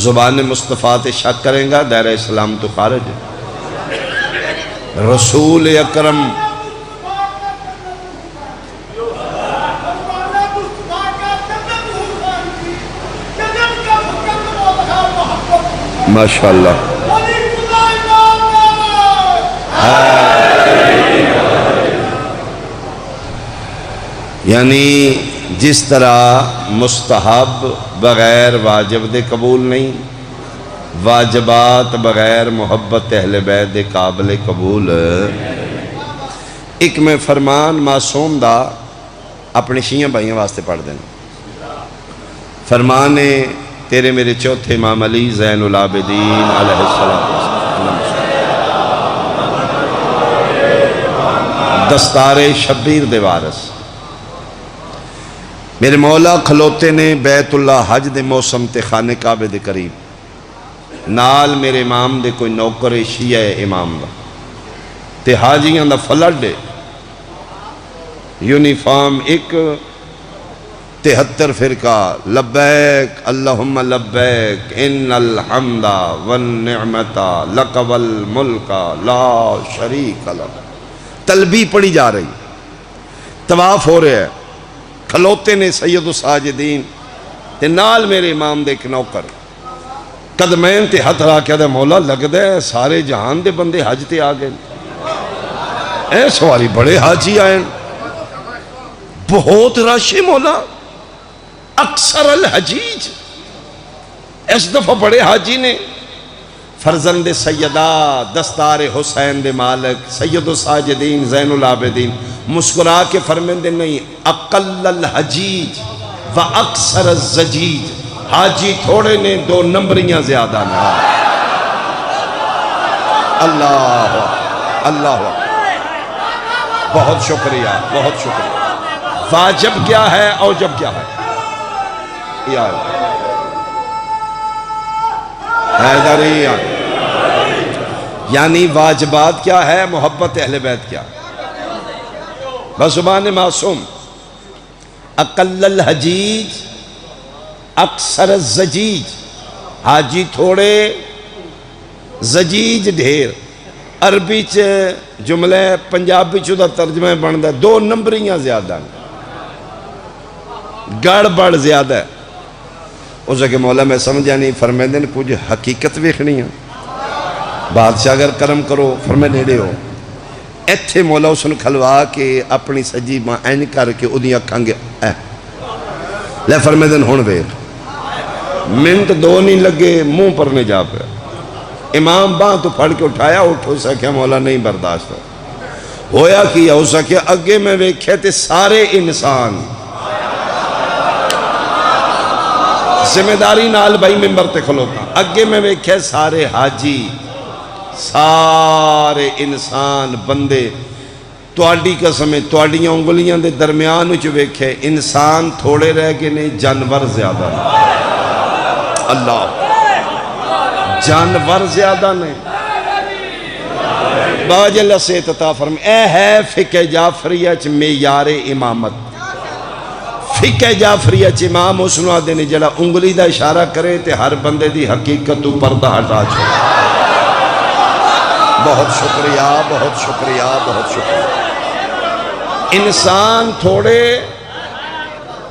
زبان مصطفیٰ تے شک کریں گا دائرہ اسلام تو خارج ہے۔ رسول اکرم ماشاءاللہ یعنی جس طرح مستحب بغیر واجب دے قبول نہیں، واجبات بغیر محبت اہل بیت دے قابل قبول۔ ایک میں فرمان معصوم دا اپنے شیعہ بھائیوں واسطے پڑھ دینا۔ فرمان تیرے میرے چوتھے امام علی زین العابدین علیہ السلام، دستار شبیر دے وارث، میرے مولا کھلوتے نے بیت اللہ حج دے موسم تے خانے کعبے دے قریب، نال میرے امام دے کوئی نوکر شیعہ امام دا تے حاجیاں دا فلڈ یونیفارم ایک 73 فرقہ، لبیک اللہم لبیک ان الحمد والنعمت لک والملک لا شریک لک، تلبیہ پڑھی جا رہی، طواف ہو رہا ہے، کھلوتے نے سید الساجدین تے نال میرے امام دے ایک نوکر قدمین تے ہتھ را کے دے مولا لگ دے سارے جہان دے بندے حج تے آگئے، اے سواری بڑے حاجی آئیں، بہت راشی مولا، اکثر الحجیج، اس دفعہ بڑے حاجی نے، فرزند سیدہ دستار حسین دے مالک سید الساجدین زین العابدین مسکرا کے فرمیندے نہیں، اقل الحجیج و اکثر الزجیج، حاجی تھوڑے نے دو نمبریاں زیادہ نہ۔ اللہ اللہ بہت شکریہ بہت شکریہ۔ واجب کیا ہے اوجب کیا ہے؟ حیدریان یعنی واجبات کیا ہے، محبت اہل بیت کیا ہے؟ بزبان معصوم، اقل الحجیج اکثر الزجیج، حاجی تھوڑے زجیج ڈھیر، عربی چ جملے پنجابی چ دا ترجمہ بندا دو نمبریاں زیادہ گڑبڑ زیادہ ہے۔ اس کے مولا میں سمجھا نہیں، فرمیندے نے کچھ حقیقت ویکھنی ہے، بادشاہ اگر کرم کرو فرمے نیڑے ہو، ایتھے مولا اس نے کھلوا کے اپنی سجی ماں این کر کے ادھی اکھاں گے لے فرمیندے نے ہون ویکھ، منٹ دو نہیں لگے منہ پر نے جا پہ، امام باں تو پھڑ کے اٹھایا، اٹھو سکیا مولا نہیں برداشت ہویا کیا، ہو سکیا اگے میں ویکھے تے سارے انسان، ذمہ داری نال بھائی ممبر تے کھلوتا، اگے میں ویکھے سارے حاجی سارے انسان بندے، تواڈی قسم تواڈیاں انگلیاں دے درمیان وچ ویکھے انسان تھوڑے رہ کے نہیں، جانور زیادہ نہیں، اللہ جانور زیادہ نہیں۔ باجل سے عطا فرم، اے ہے فقہ جعفریہ چ معیار امامت، فقہ جعفریہ چ امام اس نو آدھے نے جڑا انگلی دا اشارہ کرے تے ہر بندے دی حقیقت تو پردہ ہٹا چھوڑے۔ بہت شکریہ بہت شکریہ بہت شکریہ۔ انسان تھوڑے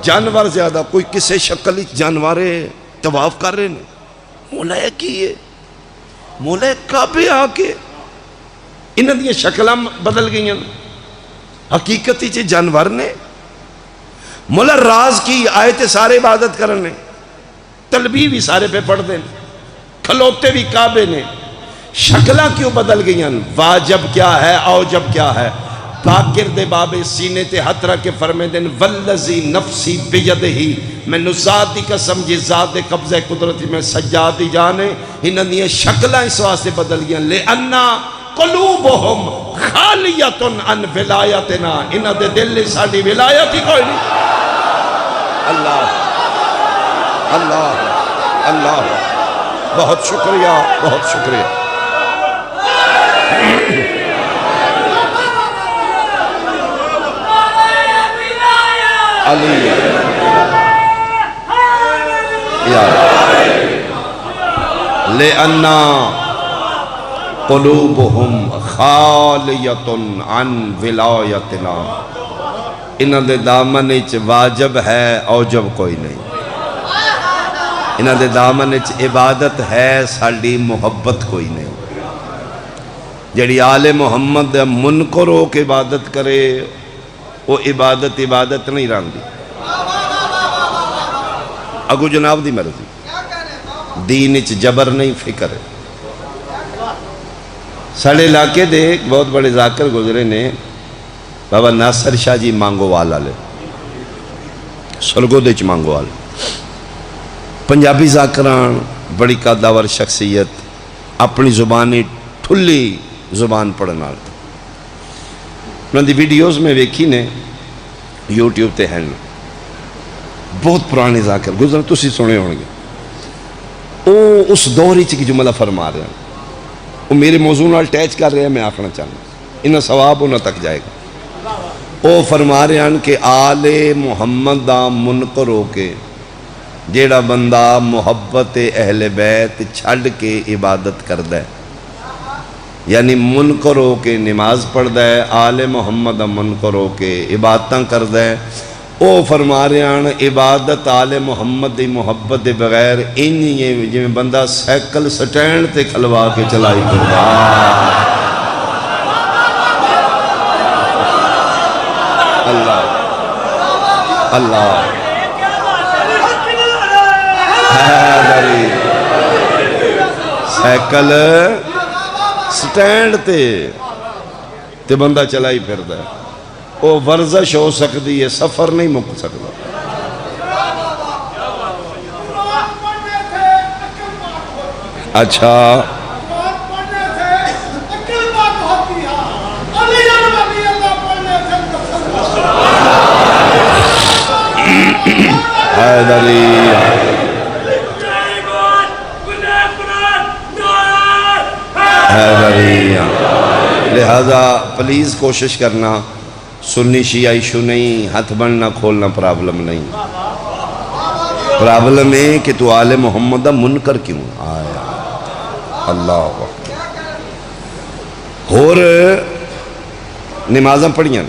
جانور زیادہ، کوئی کسے شکل جانورے طواف کر رہے ہیں، مولا کی ہے مولا کعبے آ کے انہاں دی شکلاں بدل گئی ہیں، حقیقتی چ جانور نے، مولا راز کی آئے تے سارے عبادت کرنے، تلبیہ بھی سارے پہ پڑھ دیں، کھلوتے بھی کعبے نے، شکلہ کیوں بدل گئی ہیں؟ واجب کیا ہے اوجب کیا ہے؟ باقر دے بابے سینے تے ہتھ رکھ کے فرمے دن والذی نفسی بیدہی، میں ذات دی قسم جی ذات دے قبضہ قدرتی میں سجادی جانے، انہاں دی شکلہ اس واسطے بدل گئی ہیں لِأَنَّا قلوبہم خالیۃ عن ولایتنا، انہاں دے دل ساڈی ولایت ہی کوئی نہیں۔ اللہ اللہ اللہ بہت شکریہ بہت شکریہ۔ علی یا لِأَنَّا قُلُوبُهُمْ خَالِيَةٌ عَنْ وِلَایَتِنَا، انہاں دے دامن وچ واجب ہے، اوجب کوئی نہیں۔ انہاں دے دامن وچ عبادت ہے، ساڈی محبت کوئی نہیں۔ جڑی آل محمد دے منکر ہو کے عبادت کرے وہ عبادت نہیں رہندی۔ اگو جناب دی مرضی، دین وچ جبر نہیں، فکر ہے۔ ساڑھے علاقے دے ایک بہت بڑے ذاکر گزرے نے، بابا ناصر شاہ جی مانگو والا لے، سرگو دے چ مانگو والا، پنجابی ذاکران، بڑی قداور شخصیت، اپنی زبانی ٹھلی زبان پڑھنا۔ انہوں دی ویڈیوز میں ویکھی نے، یوٹیوب تے ہیں، بہت پرانے ذاکر گزر، تسی سنے ہوں گے۔ وہ اس دور کی جملہ فرما رہے ہیں، وہ میرے موضوع نال اٹیچ کر رہے ہیں، میں آخنا چاہنا انہاں ثواب انہاں تک جائے گا۔ وہ فرما رہے ہیں کہ آل محمد دا منکر ہو کے جیڑا بندہ محبت اہل بیت چھڑ کے عبادت کردہ ہے، یعنی منکر ہو کے نماز پڑھدا ہے، آل محمد دا منکر ہو کے عبادتاں کردہ ہے، وہ فرما رہے ہیں عبادت آل محمد دی محبت دے بغیر انہی جی بندہ سائیکل سٹینڈ تے کھلوا کے چلائی کردا۔ اللہ اللہ حیدری سائیکل سٹینڈ تے بندہ چلائی پھردا ہے، وہ ورزش ہو سکتی ہے، سفر نہیں مک سکتا۔ اچھا حیدری حیدری، لہذا پلیز کوشش کرنا، سنی شیعہ ایشو نہیں، ہاتھ بننا کھولنا پرابلم نہیں، پرابلم ہے کہ تو آل محمد دا منکر کیوں آیا۔ اللہ اور نمازاں پڑھیاں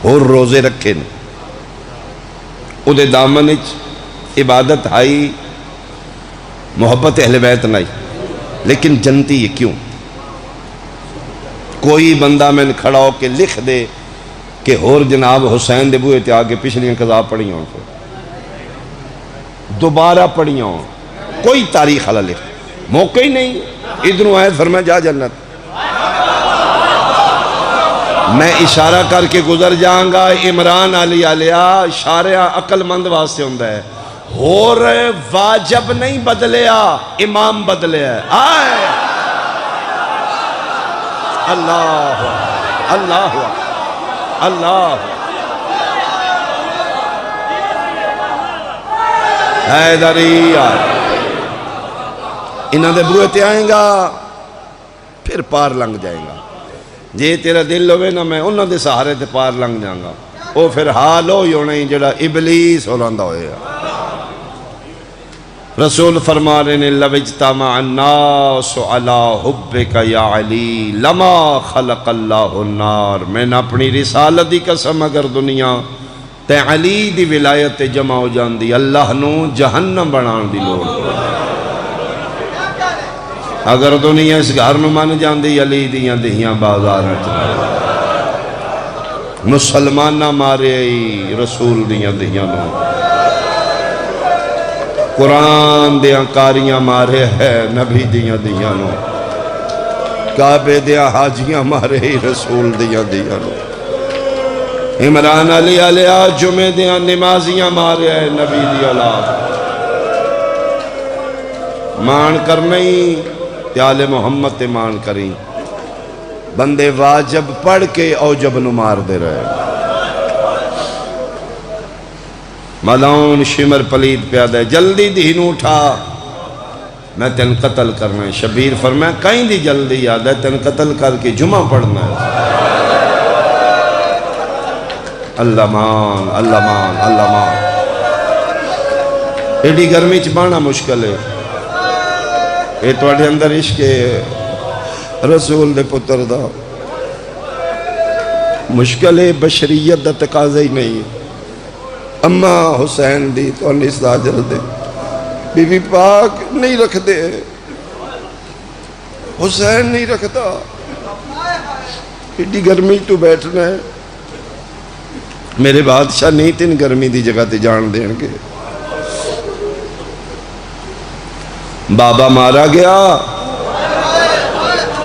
اور روزے رکھے نے، او دے دامن وچ عبادت آئی، محبت اہل بیت نہیں، لیکن جنتی ہے کیوں؟ کوئی بندہ میں کھڑا ہو کے لکھ دے کہ اور جناب حسین دے بوئے تے آگے پچھلیاں قضا پڑھی ہوں، دوبارہ پڑھی ہوں، کوئی تاریخ والا لکھ، موقع ہی نہیں، ادھروں آئے فرمایا جا جنت۔ میں اشارہ کر کے گزر جاؤں گا، عمران علی علیہ اشارہ عقل مند واسطے ہوندہ ہے، اور واجب نہیں بدلیا، امام بدلیا ہے۔ آئے اللہ اللہ اللہ حیدری، انہاں دے بروئے تے آئیں گا، پھر پار لنگ جائیں گا۔ جے تیرا دل ہوئے نا میں انہاں دے سہارے تے پار لنگ جاؤں گا، وہ پھر حال ہو ہی نہیں جڑا ابلیس ہولاندہ ہوئے گا۔ رسول فرما رہے نے لَوْ اجْتَمَعَ النَّاسُ عَلَىٰ حُبِّكَ یا علی لَمَا خَلَقَ اللَّهُ النَّارِ، میں نے اپنی رسالت دی قسم اگر دنیا تے علی دی ولایت جمع ہو جان دی، اللہ نو جہنم بنان دی لوڑ۔ اگر دنیا اس گھر نو مان جان دی، علی دیاں دہیاں بازار چلا، مسلمان نہ مارے رسول دیاں دہیاں نو، قرآن دیاں کاریاں مارے ہے نبی دیاں دیاں نو، کعبے دیاں حاجیاں مارے رسول دیاں دیاں نو، عمران علی علیہ جمعہ دیاں نمازیاں مارے ہے نبی دی اولاد۔ مان کرنی تے آل محمد تے مان کریں، بندے واجب پڑھ کے اوجب نو مار دے رہے۔ ملعون شمر پلید پیادہ ہے، جلدی دینو اٹھا، میں تن قتل کرنا ہے۔ شبیر فرمایا کہیں دی جلدی یاد ہے، تن قتل کر کے جمعہ پڑھنا ہے۔ اللہ مان اللہ مان اللہ مان، ایڈی گرمی چ بانا مشکل ہے، یہ تواڈے اندر عشق رسول دے پتر دا مشکل بشریت دا تقاضا ہی نہیں. اما حسین دی تو انیس دا جل دے بی بی پاک نہیں رکھ دے, حسین نہیں رکھتا. ایڈی گرمی تو بیٹھنا ہے, میرے بادشاہ نہیں تین گرمی دی جگہ تے جان دیں گے. بابا مارا گیا